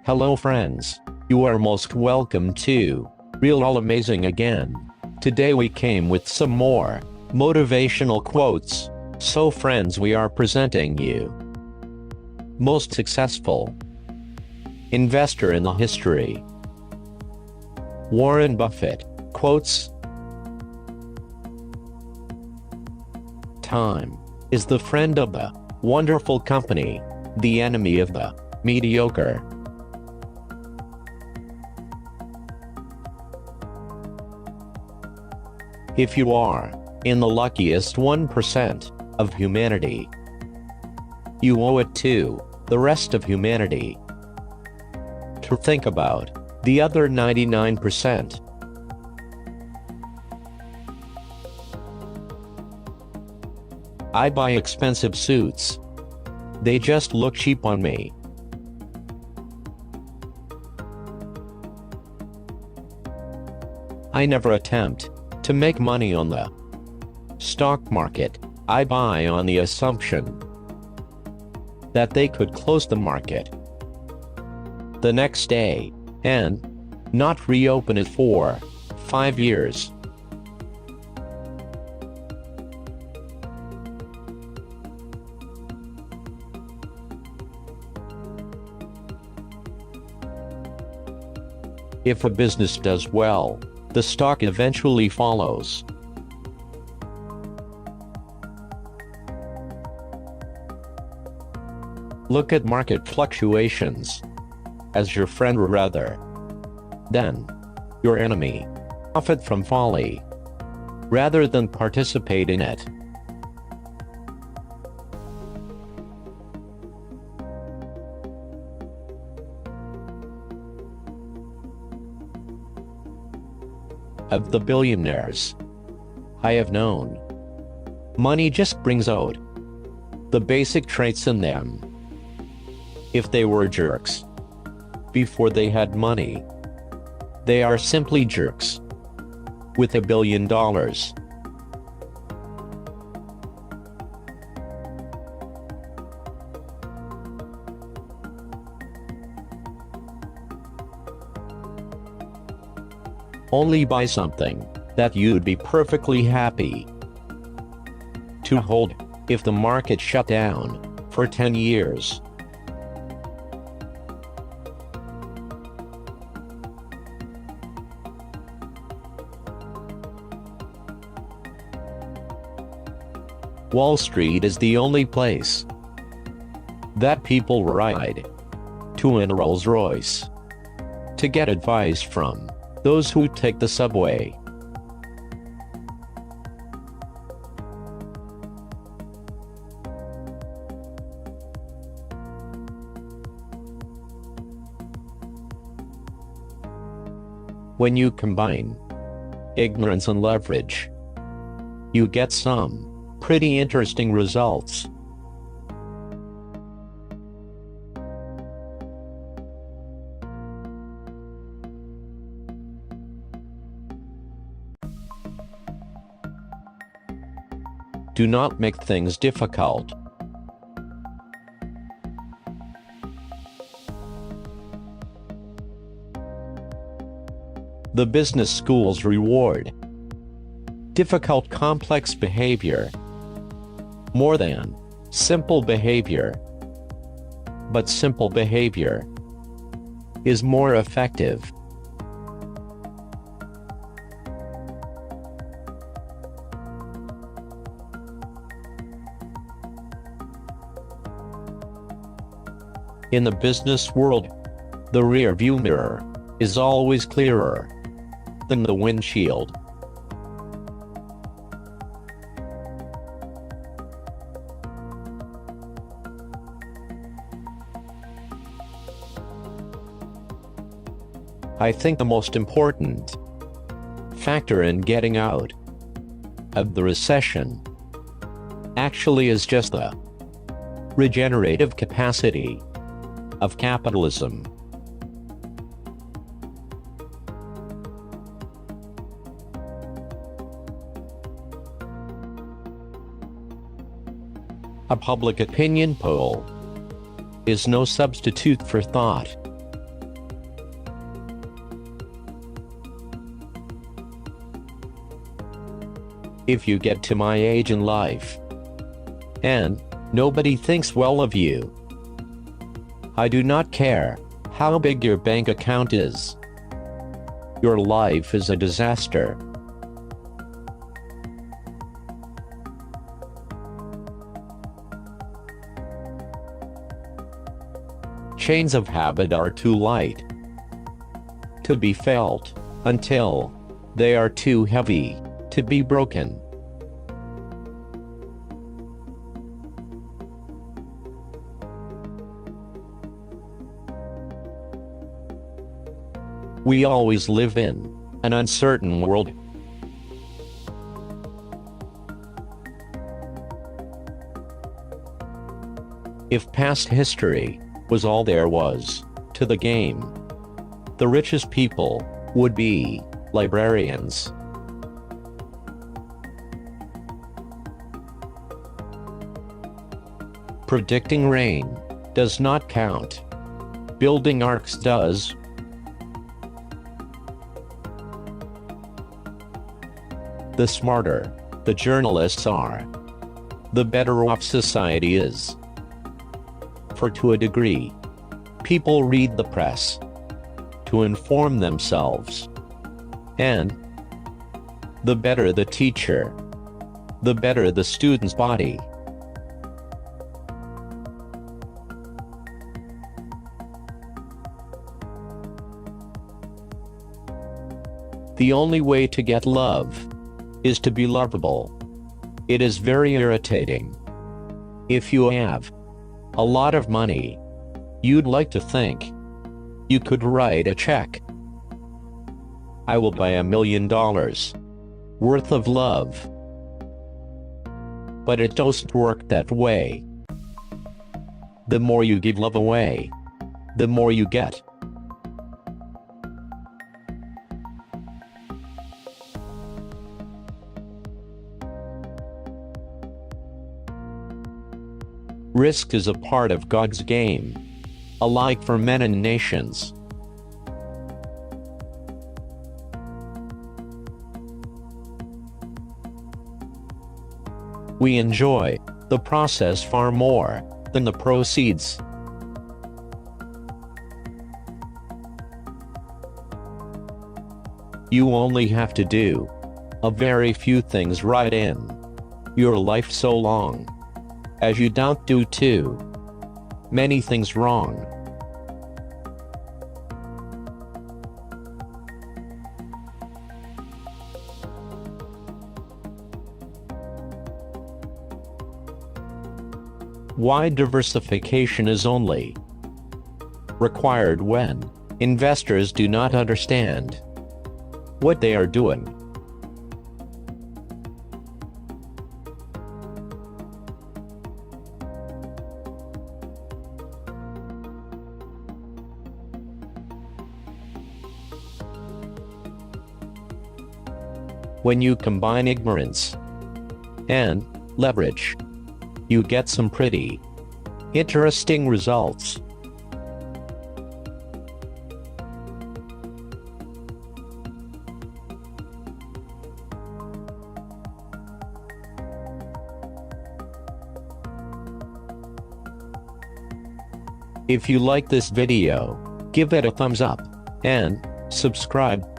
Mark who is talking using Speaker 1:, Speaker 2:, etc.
Speaker 1: Hello friends. You are most welcome to Real All Amazing again. Today we came with some more motivational quotes. So friends, we are presenting you most successful investor in the history. Warren Buffett quotes: Time is the friend of the wonderful company, the enemy of the mediocre. If you are in the luckiest 1% of humanity, you owe it to the rest of humanity to think about the other 99%. I buy expensive suits. They just look cheap on me. I never attempt to make money on the stock market. I buy on the assumption that they could close the market the next day and not reopen it for 5 years. If a business does well, the stock eventually follows. Look at market fluctuations as your friend rather than your enemy. Profit from folly rather than participate in it. Of the billionaires I have known, money just brings out the basic traits in them. If they were jerks before they had money, they are simply jerks with $1 billion. Only buy something that you'd be perfectly happy to hold if the market shut down for 10 years. Wall Street is the only place that people ride to in a Rolls-Royce to get advice from those who take the subway. When you combine ignorance and leverage, you get some pretty interesting results. Do not make things difficult. The business schools reward difficult, complex behavior more than simple behavior. But simple behavior is more effective. In the business world, the rear view mirror is always clearer than the windshield. I think the most important factor in getting out of the recession actually is just the regenerative capacity of capitalism. A public opinion poll is no substitute for thought. if you get to my age in life, and nobody thinks well of you, I do not care how big your bank account is. Your life is a disaster. Chains of habit are too light to be felt until they are too heavy to be broken. We always live in an uncertain world. If past history was all there was to the game, the richest people would be librarians. Predicting rain does not count. Building arcs does. The smarter the journalists are, the better off society is. For to a degree, people read the press to inform themselves. And the better the teacher, the better the student's body. The only way to get love is to be lovable. It is very irritating. If you have a lot of money, you'd like to think you could write a check. I will buy $1 million worth of love. But it doesn't work that way. The more you give love away, the more you get. Risk is a part of God's game, alike for men and nations. We enjoy the process far more than the proceeds. You only have to do a very few things right in your life so long as you don't do too many things wrong. Why diversification is only required when investors do not understand what they are doing. When you combine ignorance and leverage, you get some pretty interesting results. If you like this video, give it a thumbs up and subscribe.